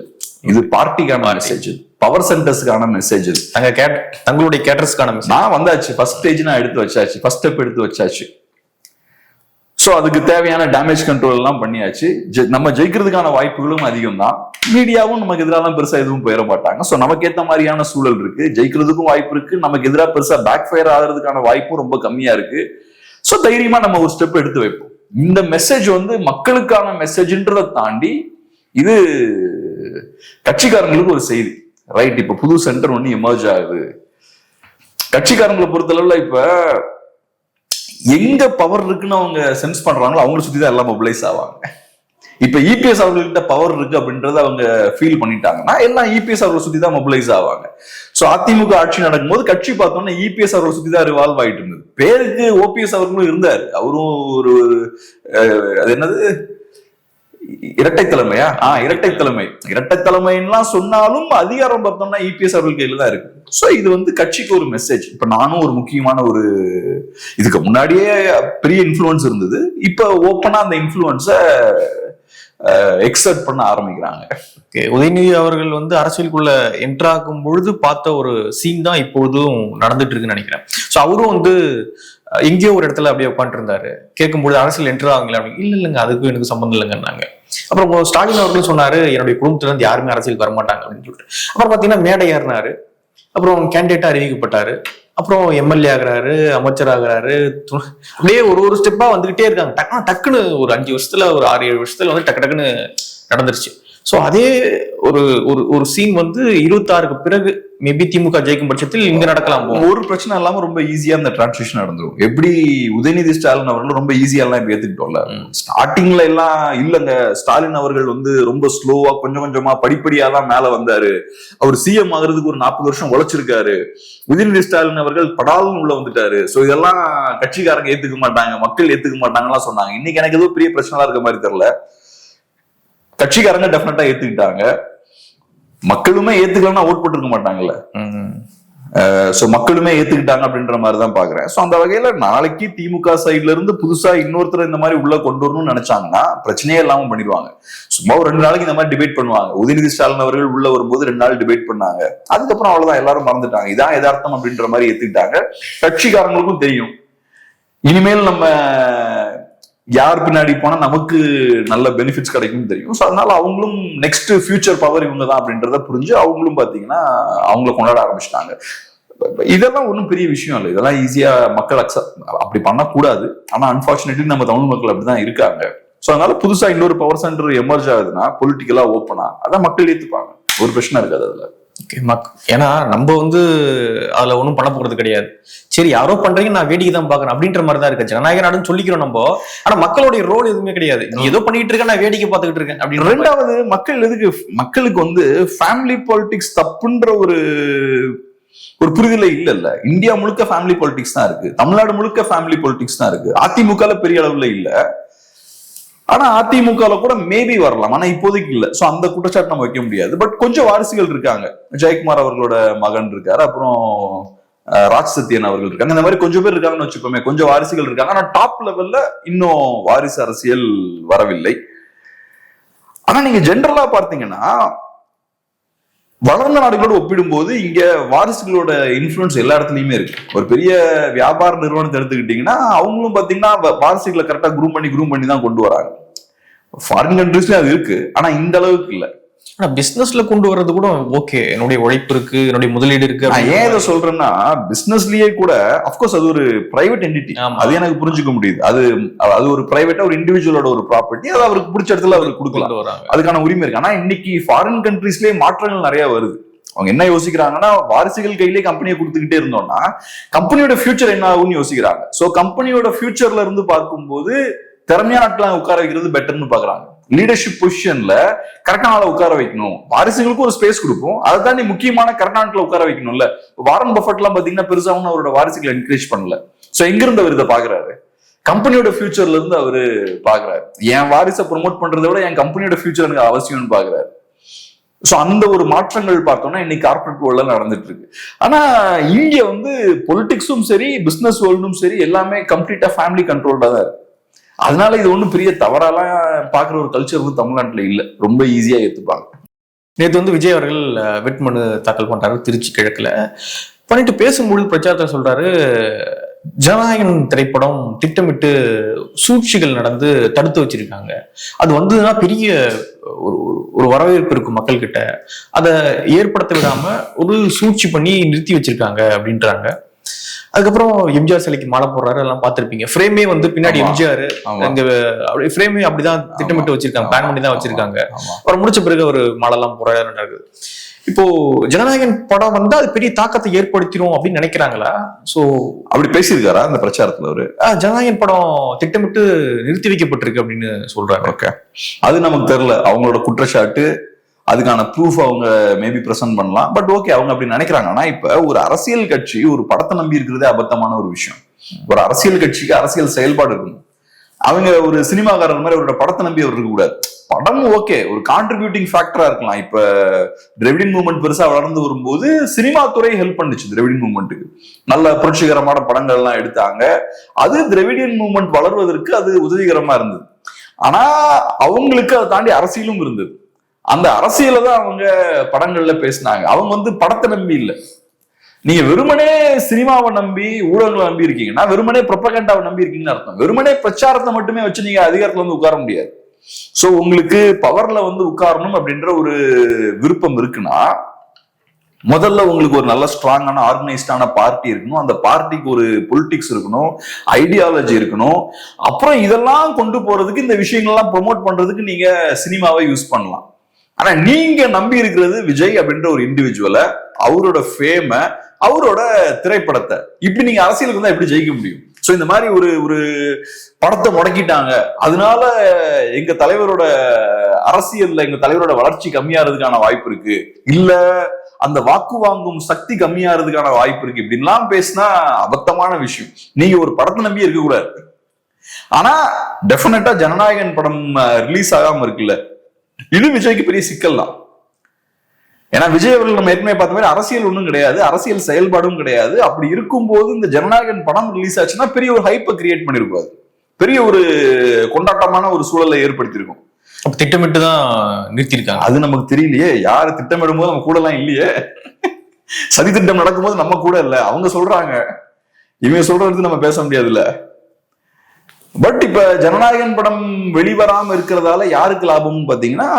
இது பார்ட்டிக்கான மெசேஜ், பவர் சென்டர்ஸ்க்கான மெசேஜ், தங்களுடைய கேட்டர்ஸ்க்கான மெசேஜ். நான் வந்தாச்சு, ஃபர்ஸ்ட் ஸ்டேஜ் நான் எடுத்து வச்சாச்சு, ஃபர்ஸ்ட் ஸ்டெப் எடுத்து வச்சாச்சு. சோ அதுக்கு தேவையான டேமேஜ் கண்ட்ரோல் எல்லாம் பண்ணியாச்சு. நம்ம ஜெயிக்கிறதுக்கான வாய்ப்புகளும் அதிகம் தான். மீடியாவும் நமக்கு எதிராக பெருசா எதுவும் போயிட மாட்டாங்க. சோ நமக்கு ஏத்த மாதிரியான சூழல் இருக்கு, ஜெயிக்கிறதுக்கும் வாய்ப்பு இருக்கு, நமக்கு எதிராக பெருசா பேக் ஃபயர் ஆகிறதுக்கான வாய்ப்பும் ரொம்ப கம்மியா இருக்கு. சோ தைரியமா நம்ம ஒரு ஸ்டெப் எடுத்து வைப்போம். இந்த மெசேஜ் வந்து மக்களுக்கான மெசேஜ்ன்றதை தாண்டி இது கட்சிக்காரங்களுக்கு ஒரு செய்தி, ரைட்? இப்ப புது சென்டர் ஒண்ணு எமர்ஜ் ஆகுது. கட்சிக்காரங்களை பொறுத்தளவுல இப்ப எங்க பவர் இருக்குன்னு அவங்க சென்ஸ் பண்றாங்களோ அவங்களை சுத்திதான் எல்லாம் மொபிலைஸ் ஆவாங்க. இப்ப இபிஎஸ் அவர்கள்ட்ட பவர் இருக்கு அப்படின்றத அவங்க ஃபீல் பண்ணிட்டாங்கன்னா எல்லாம் இபிஎஸ் அவர்களை சுத்தி தான் மொபிலைஸ் ஆவாங்க. சோ அதிமுக ஆட்சி நடக்கும்போது கட்சி பார்த்தோம்னா இபிஎஸ் அவர்களை சுத்தி தான் ரிவால்வ் ஆயிட்டு இருந்தது. பேருக்கு ஓபிஎஸ் அவர்களும் இருந்தாரு, அவரும் ஒரு அது என்னது இரட்டை தலைமையா? இரட்டை தலைமைன்னா சொன்னாலும் அதிகாரம் பார்த்தோம்னா இபிஎஸ் அவர்கள் கையில தான் இருக்கு. சோ இது வந்து கட்சிக்கு ஒரு மெசேஜ். இப்ப நானும் ஒரு முக்கியமான ஒரு, இதுக்கு முன்னாடியே பெரிய இன்ஃப்ளூயன்ஸ் இருந்தது, இப்ப ஓப்பனா அந்த இன்ஃப்ளூயன்ஸ எக்ஸர்ட் பண்ண ஆரம்பிக்கிறாங்க. உதயநிதி அவர்கள் வந்து அரசியலுக்குள்ள என்ட்ராகும் பொழுது பார்த்த ஒரு சீன் தான் இப்பொழுதும் நடந்துட்டு இருக்குன்னு நினைக்கிறேன். ஸோ அவரும் வந்து எங்கேயோ ஒரு இடத்துல அப்படியே உட்காந்துட்டு இருந்தாரு. கேட்கும்போது அரசியல் என்ட்ரு ஆகுங்களா அப்படின்னு, இல்லைங்க அதுக்கும் எனக்கு சம்பந்தம் இல்லைங்கன்னாங்க. அப்புறம் ஸ்டாலின் அவர்களும் சொன்னாரு என்னுடைய குடும்பத்துல இருந்து யாருமே அரசியலுக்கு வரமாட்டாங்க அப்படின்னு சொல்லிட்டு. அப்புறம் பாத்தீங்கன்னா மேடை ஏறினாரு, அப்புறம் கேண்டிடேட்டா அறிவிக்கப்பட்டாரு, அப்புறம் எம்எல்ஏ ஆகுறாரு, அமைச்சர் ஆகுறாரு. அப்படியே ஒரு ஸ்டெப்பா வந்துகிட்டே இருக்காங்க. டக்குன்னு ஒரு 5 வருஷத்துல, ஒரு 6-7 வருஷத்துல வந்து டக்குன்னு நடந்துருச்சு. சோ அதே ஒரு சீன் வந்து 26க்கு பிறகு மேபி திமுக ஜெயிக்கும் பட்சத்தில் இங்க நடக்கலாம். ஒரு பிரச்சனை இல்லாம ரொம்ப ஈஸியா அந்த டிரான்சிஷன் நடந்துரும். எப்படி உதயநிதி ஸ்டாலின் அவர்கள் ரொம்ப ஈஸியா எல்லாம் இப்ப ஏத்துக்கிட்டோம்ல. ஸ்டார்டிங்ல எல்லாம் இல்லங்க, ஸ்டாலின் அவர்கள் வந்து ரொம்ப ஸ்லோவா கொஞ்சம் கொஞ்சமா படிப்படியா தான் மேல வந்தாரு. அவர் சிஎம் ஆகுறதுக்கு ஒரு 40 வருஷம் உழைச்சிருக்காரு. உதயநிதி ஸ்டாலின் அவர்கள் படாலும் உள்ள வந்துட்டாரு. சோ இதெல்லாம் கட்சிக்காரங்க ஏத்துக்க மாட்டாங்க, மக்கள் ஏத்துக்க மாட்டாங்கலாம் சொன்னாங்க. இன்னைக்கு எனக்கு ஏதோ பெரிய பிரச்சனை இருக்க மாதிரி தெரியல. கட்சிக்காரங்க டெஃபினட்டா ஏத்துக்கிட்டாங்க. மக்களுமே ஏத்துக்கலன்னா ஓட் போட்டுருக்க மாட்டாங்கல்ல. சோ மக்களுமே ஏத்துக்கிட்டாங்க அப்படின்ற மாதிரிதான் பாக்குறேன். சோ அந்த வகையில நாளைக்கு திமுக சைட்ல இருந்து புதுசா இன்னொருத்தர் இந்த மாதிரி உள்ள கொண்டு வரணும்னு நினைச்சாங்கன்னா பிரச்சனையே இல்லாம பண்ணிடுவாங்க. சும்மா ஒரு 2 நாளைக்கு இந்த மாதிரி டிபேட் பண்ணுவாங்க. உதயநிதி ஸ்டாலின் அவர்கள் உள்ள வரும்போது 2 நாள் டிபேட் பண்ணாங்க. அதுக்கப்புறம் அவ்வளவுதான், எல்லாரும் மறந்துட்டாங்க. இதான் யதார்த்தம் அப்படின்ற மாதிரி ஏத்துக்கிட்டாங்க. கட்சிக்காரங்களுக்கும் தெரியும் இனிமேல் நம்ம யார் பின்னாடி போனா நமக்கு நல்ல பெனிஃபிட்ஸ் கிடைக்கும் தெரியும். ஸோ அதனால அவங்களும் நெக்ஸ்ட் ஃபியூச்சர் பவர் இவங்க தான் அப்படின்றத புரிஞ்சு அவங்களும் பாத்தீங்கன்னா அவங்கள கொண்டாட ஆரம்பிச்சிட்டாங்க. இதெல்லாம் ஒன்றும் பெரிய விஷயம் இல்லை. இதெல்லாம் ஈஸியா மக்கள் அப்படி பண்ணக்கூடாது. ஆனா அன்பார்ச்சுனேட்லி நம்ம தமிழ் மக்கள் அப்படிதான் இருக்காங்க. ஸோ அதனால புதுசா இன்னொரு பவர் சென்டர் எமர்ஜ் ஆகுதுன்னா பொலிட்டிக்கலா ஓப்பனா அதான் மக்கள் ஏத்துப்பாங்க. ஒரு பிரச்சனை இருக்காது அதுல. ஏன்னா நம்ம அதுல ஒண்ணும் பண்ண போறது கிடையாது. சரி யாரோ பண்றீங்க நான் வேடிக்கை தான் பாக்குறேன் அப்படின்ற மாதிரி தான் இருக்கு. ஜனநாயக நாடுன்னு சொல்லிக்கிறோம் நம்ம. ஆனா மக்களுடைய ரோல் எதுவுமே கிடையாது. நீ ஏதோ பண்ணிட்டு இருக்க நான் வேடிக்கை பார்த்துக்கிட்டு இருக்கேன் அப்படி. ரெண்டாவது மக்களுக்கு ஃபேமிலி பாலிடிக்ஸ் தப்புன்ற ஒரு புரிதல இல்ல. இந்தியா முழுக்க ஃபேமிலி பாலிடிக்ஸ் தான் இருக்கு. தமிழ்நாடு முழுக்க ஃபேமிலி பாலிடிக்ஸ் தான் இருக்கு. அதிமுக பெரிய அளவுல இல்ல. ஆனா அதிமுக கூட மேபி வரலாம். ஆனா இப்போதைக்கு இல்ல. சோ அந்த குற்றச்சாட்டு நம்ம வைக்க முடியாது. பட் கொஞ்சம் வாரிசுகள் இருக்காங்க. ஜெயக்குமார் அவர்களோட மகன் இருக்காரு, அப்புறம் ராஜ் சத்யன் அவர்கள் இருக்காங்க. இந்த மாதிரி கொஞ்சம் பேர் இருக்காங்கன்னு வச்சுக்கோமே. கொஞ்சம் வாரிசுகள் இருக்காங்க. ஆனா டாப் லெவல்ல இன்னும் வாரிசு அரசியல் வரவில்லை. ஆனா நீங்க ஜெனரலா பார்த்தீங்கன்னா வளர்ந்த நாடுகளோடு ஒப்பிடும்போது இங்க வாரிசுகளோட இன்ஃபுளுன்ஸ் எல்லா இடத்துலயுமே இருக்கு. ஒரு பெரிய வியாபார நிறுவனத்தை எடுத்துக்கிட்டீங்கன்னா அவங்களும் பாத்தீங்கன்னா வாரிசுகளை கரெக்டா குரூம் பண்ணி தான் கொண்டு வராங்க. ஃபாரின் கண்ட்ரீஸ்லயும் அது இருக்கு. ஆனா இந்த அளவுக்கு இல்ல. ஆனா பிசினஸ்ல கொண்டு வர்றது கூட ஓகே, என்னுடைய உழைப்பு இருக்கு, என்னுடைய முதலீடு இருக்கு. ஏன் இதை சொல்றேன்னா பிசினஸ்லயே கூட அப்கோர்ஸ் அது ஒரு பிரைவேட் என்டிட்டி. அது எனக்கு புரிஞ்சுக்க முடியுது. அது ஒரு பிரைவேட்டா ஒரு இண்டிவிஜுவலோட ஒரு ப்ராப்பர்ட்டி. அது அவருக்கு பிடிச்ச இடத்துல அவருக்கு கொடுக்கலாம். அதுக்கான உரிமை இருக்கு. ஆனா இன்னைக்கு ஃபாரின் கண்ட்ரீஸ்லயே மாற்றங்கள் நிறைய வருது. அவங்க என்ன யோசிக்கிறாங்கன்னா வாரிசுகள் கையிலேயே கம்பெனியை கொடுத்துக்கிட்டே இருந்தோம்னா கம்பெனியோட ஃபியூச்சர் என்ன ஆகும்னு யோசிக்கிறாங்க. சோ கம்பெனியோட ஃபியூச்சர்ல இருந்து பார்க்கும்போது திறமையான ஆட்களை உட்கார வைக்கிறது பெட்டர்னு பாக்குறாங்க. லீடர்ஷிப் பொசிஷன்ல கரெக்டான ஆளை உட்கார வைக்கணும். வாரிசுகளுக்கும் ஒரு ஸ்பேஸ் கொடுப்போம். அதை தாண்டி முக்கியமான கரெக்டான ஆட்களை உட்கார வைக்கணும்ல. வாரன் பஃபட் எல்லாம் பாத்தீங்கன்னா பெருசா அவரோட வாரிசுகளை என்கரேஜ் பண்ணல. சோ எங்க இருந்து அவர் இதை பாக்குறாரு? கம்பெனியோட ஃபியூச்சர்ல இருந்து அவரு பாக்குறாரு. என் வாரிசை ப்ரொமோட் பண்றதை விட என் கம்பெனியோட ஃபியூச்சர் எனக்கு அவசியம்னு பாக்குறாரு. சோ அந்த ஒரு மாற்றங்கள் பார்த்தோம்னா இன்னைக்கு கார்பரேட் வேர்ல்ட்ல நடந்துட்டு இருக்கு. ஆனா இங்க பொலிட்டிக்ஸும் சரி பிசினஸ் வேர்ல்டும் சரி எல்லாமே கம்ப்ளீட்டா ஃபேமிலி கண்ட்ரோல்டா தான் இருக்கு. அதனால இது ஒன்றும் பெரிய தவறாலாம் பாக்குற ஒரு கல்ச்சர் தமிழ்நாட்டுல இல்ல. ரொம்ப ஈஸியா ஏத்துப்பாங்க. நேற்று விஜய் அவர்கள் வெட்மனு தாக்கல் பண்றாரு திருச்சி கிழக்குல. பண்ணிட்டு பேசும்பொழுது பிரச்சாரத்தில் சொல்றாரு, ஜனநாயகன் திரைப்படம் திட்டமிட்டு சூழ்ச்சிகள் நடந்து தடுத்து வச்சிருக்காங்க. அது வந்ததுன்னா பெரிய ஒரு வரவேற்பு இருக்கும் மக்கள் கிட்ட. அதை ஏற்படுத்த விடாம ஒரு சூழ்ச்சி பண்ணி நிறுத்தி வச்சிருக்காங்க அப்படின்றாங்க. அதுக்கப்புறம் எம்ஜிஆர் சிலைக்கு மாலை போடுறாரு, எல்லாம் பார்த்திருப்பீங்க. ஃப்ரேமே பின்னாடி எம்ஜிஆர் ஃப்ரேமே அப்படிதான் திட்டமிட்டு வச்சிருக்காங்க, பிளான் பண்ணி தான் வச்சிருக்காங்க. அப்புறம் முடிச்ச பிறகு ஒரு மாலை எல்லாம் போடுறாரு நடக்குது. இப்போ ஜனநாயகன் படம் அது பெரிய தாக்கத்தை ஏற்படுத்திடும் அப்படின்னு நினைக்கிறாங்களா? சோ அப்படி பேசியிருக்காரா அந்த பிரச்சாரத்துல அவரு? ஜனநாயகன் படம் திட்டமிட்டு நிறுத்தி வைக்கப்பட்டிருக்கு அப்படின்னு சொல்றாரு. ஓகே, அது நமக்கு தெரியல. அவங்களோட குற்றச்சாட்டு, அதுக்கான ப்ரூஃப் அவங்க மேபி பிரசன்ட் பண்ணலாம். பட் ஓகே, அவங்க அப்படி நினைக்கிறாங்க. ஆனா இப்ப ஒரு அரசியல் கட்சி ஒரு படத்தை நம்பி இருக்கிறதே அபத்தமான ஒரு விஷயம். ஒரு அரசியல் கட்சிக்கு அரசியல் செயல்பாடு இருக்கணும். அவங்க ஒரு சினிமாக்காரர் மாதிரி அவரோட படத்தை நம்பி அவர் இருக்க கூடாது. படம் ஓகே ஒரு கான்ட்ரிபியூட்டிங் ஃபேக்டரா இருக்கலாம். இப்ப திராவிடியன் மூவ்மெண்ட் பெருசா வளர்ந்து வரும்போது சினிமா துறை ஹெல்ப் பண்ணுச்சு திராவிடியன் மூவ்மெண்ட்டுக்கு. நல்ல புரட்சிகரமான படங்கள் எல்லாம் எடுத்தாங்க. அது திராவிடியன் மூவ்மெண்ட் வளர்வதற்கு அது உதவிகரமா இருந்தது. ஆனா அவங்களுக்கு அதை தாண்டி அரசியலும் இருந்தது. அந்த அரசியல தான் அவங்க படங்கள்ல பேசினாங்க. அவங்க படத்தை நம்பி இல்ல. நீங்க வெறுமனே சினிமாவை நம்பி ஊடகங்களை நம்பி இருக்கீங்கன்னா வெறுமனே ப்ரொபகண்டாவை நம்பி இருக்கீங்கன்னு அர்த்தம். வெறுமனே பிரச்சாரத்தை மட்டுமே வச்சு நீங்க அதிகாரத்துல உட்கார முடியாது. சோ உங்களுக்கு பவர்ல உட்காரணும் அப்படின்ற ஒரு விருப்பம் இருக்குன்னா முதல்ல உங்களுக்கு ஒரு நல்ல ஸ்ட்ராங்கான ஆர்கனைஸ்டான பார்ட்டி இருக்கணும். அந்த பார்ட்டிக்கு ஒரு பொலிட்டிக்ஸ் இருக்கணும், ஐடியாலஜி இருக்கணும். அப்புறம் இதெல்லாம் கொண்டு போறதுக்கு இந்த விஷயங்கள்லாம் ப்ரொமோட் பண்றதுக்கு நீங்க சினிமாவை யூஸ் பண்ணலாம். ஆனா நீங்க நம்பி இருக்கிறது விஜய் அப்படின்ற ஒரு இண்டிவிஜுவலை, அவரோட ஃபேம, அவரோட திரைப்படத்தை. இப்படி நீங்க அரசியலுக்கு வந்தா எப்படி ஜெயிக்க முடியும்? சோ இந்த மாதிரி ஒரு படத்தை முடக்கிட்டாங்க, அதனால எங்க தலைவரோட அரசியல்ல எங்க தலைவரோட வளர்ச்சி கம்மியாறதுக்கான வாய்ப்பு இருக்கு, இல்ல அந்த வாக்கு வாங்கும் சக்தி கம்மியாறதுக்கான வாய்ப்பு இருக்கு, இப்படின்லாம் பேசினா அபத்தமான விஷயம். நீங்க ஒரு படத்தை நம்பி இருக்க கூடாது. ஆனா டெஃபினட்டா ஜனநாயகன் படம் ரிலீஸ் ஆகாம இருக்குல்ல, இது விஜய்க்கு பெரிய சிக்கல் தான். ஏன்னா விஜய் அவர்கள் நம்ம ஏற்கனவே பார்த்த மாதிரி அரசியல் ஒன்றும் கிடையாது, அரசியல் செயல்பாடும் கிடையாது. அப்படி இருக்கும்போது இந்த ஜனநாயகன் படம் ரிலீஸ் ஆச்சுன்னா பெரிய ஒரு ஹைப்பை கிரியேட் பண்ணிருப்பாரு, பெரிய ஒரு கொண்டாட்டமான ஒரு சூழலை ஏற்படுத்தியிருக்கும். திட்டமிட்டு தான் நிறுத்திருக்காங்க. அது நமக்கு தெரியலையே, யாரு திட்டமிடும் போது நம்ம கூட எல்லாம் இல்லையே, சதி திட்டம் நடக்கும்போது நம்ம கூட இல்ல, அவங்க சொல்றாங்க, இவங்க சொல்றது நம்ம பேச முடியாதுல்ல. பட் இப்ப ஜனநாயகன் படம் வெளிவராம இருக்கிறதால யாருக்கு லாபம்னு பாத்தீங்கன்னா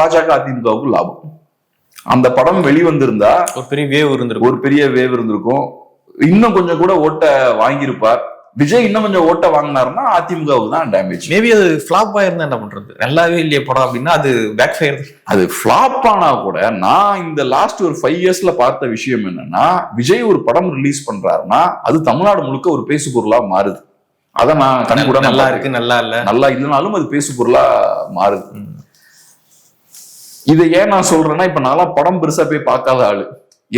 பாஜக அதிமுகவுக்கு லாபம். அந்த படம் வெளிவந்திருந்தா ஒரு பெரிய வேவ் இருந்திருக்கும், இன்னும் கொஞ்சம் கூட ஓட்ட வாங்கியிருப்பார் விஜய். இன்னும் கொஞ்சம் ஓட்ட வாங்கினாருன்னா அதிமுகவுக்கு தான் டேமேஜ். மேபி அது ஃபிளாப் ஆயிருந்தா என்ன பண்றது, நல்லாவே இல்லையே படம் அப்படின்னா அது பேக் ஃபயர். அது ஃபிளாப் ஆனா கூட நான் இந்த லாஸ்ட் ஒரு 5 இயர்ஸ்ல பார்த்த விஷயம் என்னன்னா, விஜய் ஒரு படம் ரிலீஸ் பண்றாருன்னா அது தமிழ்நாடு முழுக்க ஒரு பேசு பொருளா மாறுது. அத நான் கண் கூட நல்லா இருக்கு நல்லா இல்லைனாலும் அது பேசு பொருளா மாறுது. இதை ஏன் நான் சொல்றேன்னா, இப்ப நான்லாம் படம் பெருசா போய் பார்க்காத ஆளு,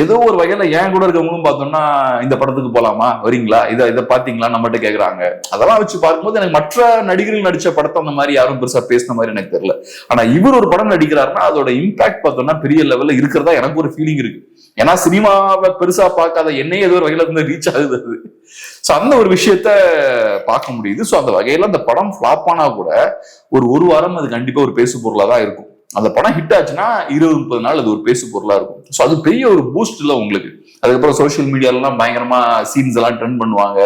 ஏதோ ஒரு வகையில ஏன் கூட இருக்கவங்களும் பார்த்தோம்னா இந்த படத்துக்கு போலாமா வரீங்களா, இதை பாத்தீங்களா நம்மகிட்ட கேக்குறாங்க. அதெல்லாம் வச்சு பார்க்கும்போது எனக்கு மற்ற நடிகர்கள் நடிச்ச படத்தை அந்த மாதிரி யாரும் பெருசா பேசின மாதிரி எனக்கு தெரியல. ஆனா இவர் ஒரு படம் நடிக்கிறாருன்னா அதோட இம்பாக்ட் பார்த்தோம்னா பெரிய லெவல்ல இருக்கிறதா எனக்கு ஒரு ஃபீலிங் இருக்கு. ஏன்னா சினிமாவை பெருசா பார்க்காத என்னையே ஏதோ ஒரு வகையில இருந்து ரீச் ஆகுது அது. சோ அந்த ஒரு விஷயத்த பார்க்க முடியுது. சோ அந்த வகையில அந்த படம் ஃபிளாப் ஆனா கூட ஒரு வாரம் அது கண்டிப்பா ஒரு பேசு பொருளா தான் இருக்கும். அந்த படம் ஹிட் ஆச்சுன்னா 20-30 நாள் அது ஒரு பேசு பொருளா இருக்கும். ஸோ அது பெரிய ஒரு பூஸ்ட் இல்லை உங்களுக்கு. அதுக்கப்புறம் சோசியல் மீடியாலாம் பயங்கரமா சீன்ஸ் எல்லாம் ட்ரெண்ட் பண்ணுவாங்க,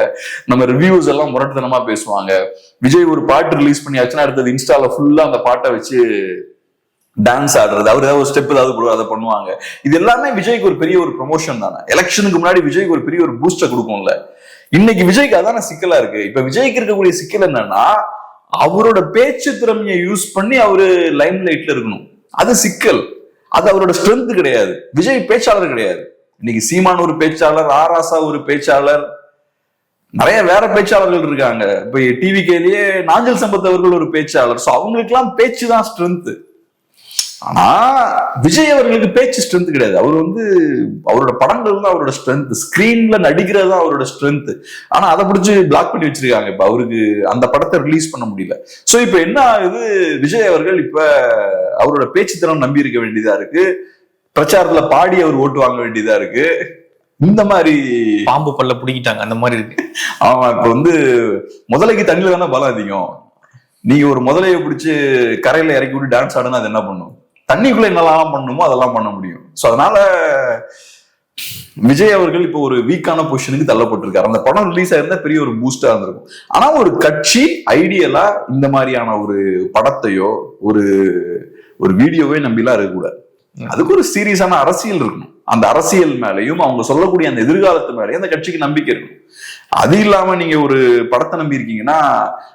நம்ம ரிவ்யூஸ் எல்லாம் முரட்டுத்தனமா பேசுவாங்க. விஜய் ஒரு பாட்டு ரிலீஸ் பண்ணியாச்சுன்னா அடுத்தது இன்ஸ்டால ஃபுல்லா அந்த பாட்டை வச்சு டான்ஸ் ஆடுறது, அவர் ஏதாவது ஒரு ஸ்டெப் ஏதாவது போடுவார், அதை பண்ணுவாங்க. இது எல்லாமே விஜய்க்கு ஒரு பெரிய ஒரு ப்ரொமோஷன் தானே. எலெக்ஷனுக்கு முன்னாடி விஜய்க்கு ஒரு பெரிய ஒரு பூஸ்டை கொடுக்கும்ல. இன்னைக்கு விஜய்க்கு அதான சிக்கலா இருக்கு. இப்ப விஜய்க்கு இருக்கக்கூடிய சிக்கல் என்னன்னா, அவரோட பேச்சு திறமையை யூஸ் பண்ணி அவரு லைம் லைட்ல இருக்கணும். அது சிக்கல். அது அவரோட ஸ்ட்ரென்த் கிடையாது. விஜய் பேச்சாளர் கிடையாது. இன்னைக்கு சீமான் ஒரு பேச்சாளர், ஆராசா ஒரு பேச்சாளர், நிறைய வேற பேச்சாளர்கள் இருக்காங்க. இப்ப டிவிகேலயே நாஞ்சல் சம்பத் அவர்கள் ஒரு பேச்சாளர். சோ அவங்களுக்கு எல்லாம் பேச்சு தான் ஸ்ட்ரென்த். ஆனா விஜய் அவர்களுக்கு பேச்சு ஸ்ட்ரென்த் கிடையாது. அவர் அவரோட படங்கள் தான் அவரோட ஸ்ட்ரென்த், ஸ்கிரீன்ல நடிக்கிறது தான் அவரோட ஸ்ட்ரென்த். ஆனா அதை பிடிச்சி பிளாக் பண்ணி வச்சிருக்காங்க. இப்ப அவருக்கு அந்த படத்தை ரிலீஸ் பண்ண முடியல. சோ இப்ப என்ன ஆகுது, விஜய் அவர்கள் இப்ப அவரோட பேச்சு திறன் நம்பி இருக்க வேண்டியதா இருக்கு, பிரச்சாரத்துல பாடி அவர் ஓட்டு வாங்க வேண்டியதா இருக்கு. இந்த மாதிரி பாம்பு பல்ல பிடிக்கிட்டாங்க அந்த மாதிரி இருக்கு. ஆமா, இப்ப முதலைக்கு தண்ணியில தானே பலம் அதிகம். நீங்க ஒரு முதலையை பிடிச்சு கரையில இறக்கி விட்டு டான்ஸ் ஆடுனா அது என்ன பண்ணும்? தண்ணிக்குள்ள என்னெல்லாம் பண்ணணுமோ அதெல்லாம் பண்ண முடியும். சோ அதனால விஜய் அவர்கள் இப்போ ஒரு வீக்கான பொசிஷனுக்கு தள்ளப்பட்டிருக்காரு. அந்த படம் ரிலீஸ் ஆயிருந்தா பெரிய ஒரு பூஸ்டா இருந்திருக்கும். ஆனா ஒரு கட்சி ஐடியலா இந்த மாதிரியான ஒரு படத்தையோ ஒரு வீடியோவே நம்பிலாம் இருக்கக்கூடாது. அதுக்கு ஒரு சீரியஸான அரசியல் இருக்கணும். அந்த அரசியல் மேலையும் அவங்க சொல்லக்கூடிய அந்த எதிர்காலத்து மேலேயும் அந்த கட்சிக்கு நம்பிக்கை இருக்கணும். அது இல்லாம நீங்க ஒரு படத்தை நம்பி இருக்கீங்கன்னா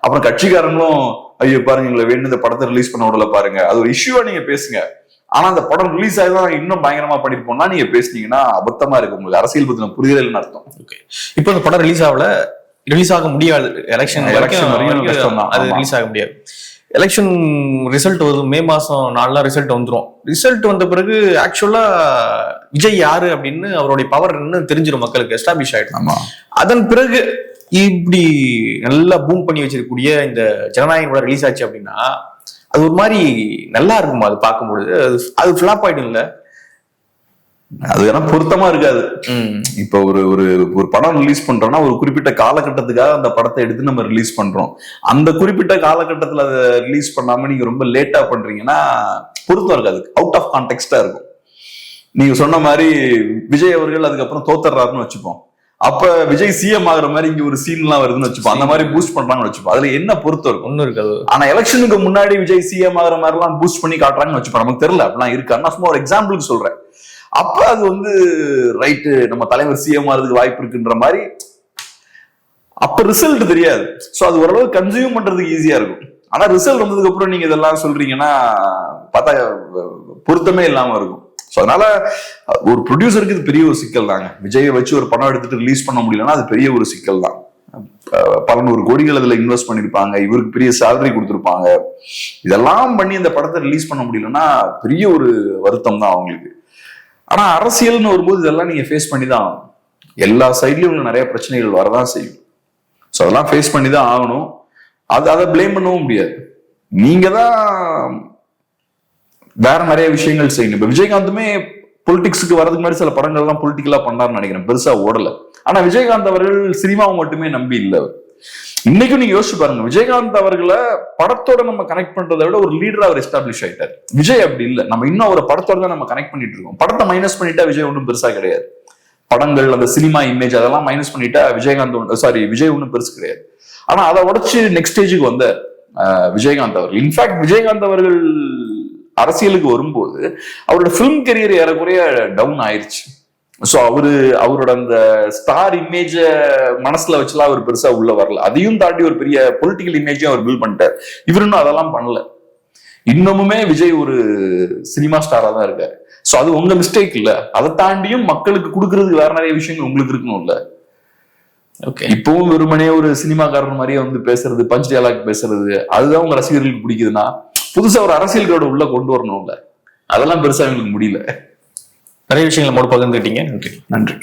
அப்புறம் கட்சிக்காரங்களும் ஐயோ பாருங்க எங்களை வேணும் இந்த படத்தை ரிலீஸ் பண்ண விடல பாருங்க, அது ஒரு இஷ்யூவா நீங்க பேசுங்க. ஆனா அந்த படம் ரிலீஸ் ஆகிதான் இன்னும் பயங்கரமா பண்ணிருப்போம்னா நீங்க பேசுனீங்கன்னா அபத்தமா இருக்கு. உங்களுக்கு அரசியல் பத்தின புரிதல்னு அர்த்தம். இப்போ இந்த படம் ரிலீஸ் ஆக முடியாது. எலெக்ஷன் வரைக்கும் அது ரிலீஸ் ஆக முடியாது. எலெக்ஷன் ரிசல்ட் வரும், மே மாசம் 4 ரிசல்ட் வந்துடும். ரிசல்ட் வந்த பிறகு ஆக்சுவலா விஜய் யாரு அப்படின்னு அவருடைய பவர் தெரிஞ்சிடும், மக்களுக்கு எஸ்டாபிஷ் ஆயிடும். அதன் பிறகு இப்படி நல்லா பூம் பண்ணி வச்சிருக்கக்கூடிய இந்த ஜனநாயகம் ரிலீஸ் ஆச்சு அப்படின்னா அது ஒரு மாதிரி நல்லா இருக்குமா? அது பார்க்கும்பொழுது அது ஃபிளாப் ஆயிடும் இல்ல, அது ஏன்னா பொருத்தமா இருக்காது. இப்ப ஒரு படம் ரிலீஸ் பண்றோம்னா ஒரு குறிப்பிட்ட காலகட்டத்துக்காக அந்த படத்தை எடுத்து நம்ம ரிலீஸ் பண்றோம். அந்த குறிப்பிட்ட காலகட்டத்துல அதை ரிலீஸ் பண்ணாம நீங்க ரொம்ப லேட்டா பண்றீங்கன்னா பொருத்தம் இருக்காது, அவுட் ஆஃப் கான்டெக்ஸ்டா இருக்கும். நீங்க சொன்ன மாதிரி விஜய் அவர்கள் அதுக்கப்புறம் தோத்தர்றாருன்னு வச்சுப்போம். அப்ப விஜய் சிஎம் ஆகுற மாதிரி இங்க ஒரு சீன் எல்லாம் வருதுன்னு வச்சுப்போம், அந்த மாதிரி பூஸ்ட் பண்றாங்கன்னு வச்சுப்போம். அதுல என்ன பொருத்தம் இருக்கும்? ஒன்னும் இருக்காது. ஆனா எலெக்ஷனுக்கு முன்னாடி விஜய் சிஎம் ஆகுற மாதிரி எல்லாம் பூஸ்ட் பண்ணி காட்டுறாங்கன்னு வச்சுப்போம். நமக்கு தெரியல அப்படிலாம் இருக்கு. நான் சும்மா ஒரு எக்ஸாம்பிளுக்கு சொல்றேன். அப்ப அது ரைட்டு, நம்ம தலைவர் சிஎம் ஆகிறதுக்கு வாய்ப்பு இருக்குன்ற மாதிரி அப்ப ரிசல்ட் தெரியாது. சோ அது ஓரளவு கன்சியூம் பண்றதுக்கு ஈஸியா இருக்கும். ஆனா ரிசல்ட் வந்ததுக்கு அப்புறம் நீங்க இதெல்லாம் சொல்றீங்கன்னா பார்த்தா பொருத்தமே இல்லாம இருக்கும். சோ அதனால ஒரு ப்ரொடியூசருக்கு இது பெரிய ஒரு சிக்கல் தாங்க. விஜயை வச்சு ஒரு படம் எடுத்துட்டு ரிலீஸ் பண்ண முடியலன்னா அது பெரிய ஒரு சிக்கல் தான். பல 100 கோடிகள் அதுல இன்வெஸ்ட் பண்ணிருப்பாங்க, இவருக்கு பெரிய சேலரி கொடுத்துருப்பாங்க. இதெல்லாம் பண்ணி இந்த படத்தை ரிலீஸ் பண்ண முடியலன்னா பெரிய ஒரு வருத்தம் தான் அவங்களுக்கு. ஆனா அரசியல்னு வரும்போது இதெல்லாம் நீங்க ஃபேஸ் பண்ணி தான் ஆகணும். எல்லா சைட்லயும் நிறைய பிரச்சனைகள் வரதான் செய்யும். ஸோ அதெல்லாம் ஃபேஸ் பண்ணி தான் ஆகணும். அதை பிளேம் பண்ணவும் முடியாது. நீங்க தான் வேற நிறைய விஷயங்கள் செய்யணும். இப்ப விஜயகாந்துமே பொலிட்டிக்ஸுக்கு வரதுக்கு முன்னாடி சில படங்கள் எல்லாம் பொலிட்டிக்கலா பண்ணாருன்னு நினைக்கிறேன், பெருசா ஓடல. ஆனா விஜயகாந்த் அவர்கள் சினிமாவை மட்டுமே நம்பி இல்லை. இன்னைக்கும் நீங்க யோசிச்சு பாருங்க, விஜயகாந்த் அவர்களை படத்தோட நம்ம கனெக்ட் பண்றதை விட ஒரு லீடரா அவர் எஸ்டாப்ளிஷ் ஆயிட்டார். விஜய் அப்படி இல்லை, நம்ம இன்னும் ஒரு படத்தோட தான் நம்ம கனெக்ட் பண்ணிட்டு இருக்கோம். படத்தை மைனஸ் பண்ணிட்டா விஜய் ஒன்றும் பெருசா கிடையாது. படங்கள், அந்த சினிமா இமேஜ் அதெல்லாம் மைனஸ் பண்ணிட்டா விஜய் ஒன்றும் பெருசு கிடையாது. ஆனா அதை உடைச்சு நெக்ஸ்ட் ஸ்டேஜுக்கு வந்த விஜயகாந்த் அவர்கள், இன்ஃபேக்ட் விஜயகாந்த் அவர்கள் அரசியலுக்கு வரும்போது அவரோட பிலிம் கெரியர் ஏறக்குறைய டவுன் ஆயிடுச்சு. ஸோ அவரோட அந்த ஸ்டார் இமேஜ மனசுல வச்சுலாம் அவர் பெருசா உள்ள வரல. அதையும் தாண்டி ஒரு பெரிய பொலிட்டிக்கல் இமேஜையும் அவர் பில்ட் பண்ணிட்டார். இவர் இன்னும் அதெல்லாம் பண்ணல. இன்னமுமே விஜய் ஒரு சினிமா ஸ்டாரா தான் இருக்காரு. ஸோ அது உங்க மிஸ்டேக் இல்ல. அதை தாண்டியும் மக்களுக்கு கொடுக்கறதுக்கு வேற நிறைய விஷயங்கள் உங்களுக்கு இருக்கணும் இல்ல. ஓகே, இப்பவும் வெறுமனே ஒரு சினிமாக்காரர் மாதிரியே வந்து பேசுறது, பஞ்ச் டயலாக் பேசுறது, அதுதான் உங்க ரசிகர்களுக்கு பிடிக்குதுன்னா புதுசா ஒரு அரசியல்களோட உள்ள கொண்டு வரணும்ல. அதெல்லாம் பெருசா எங்களுக்கு முடியல. நிறைய விஷயங்களை பகிர்ந்துக்கிட்டீங்க. நன்றி. நன்றி.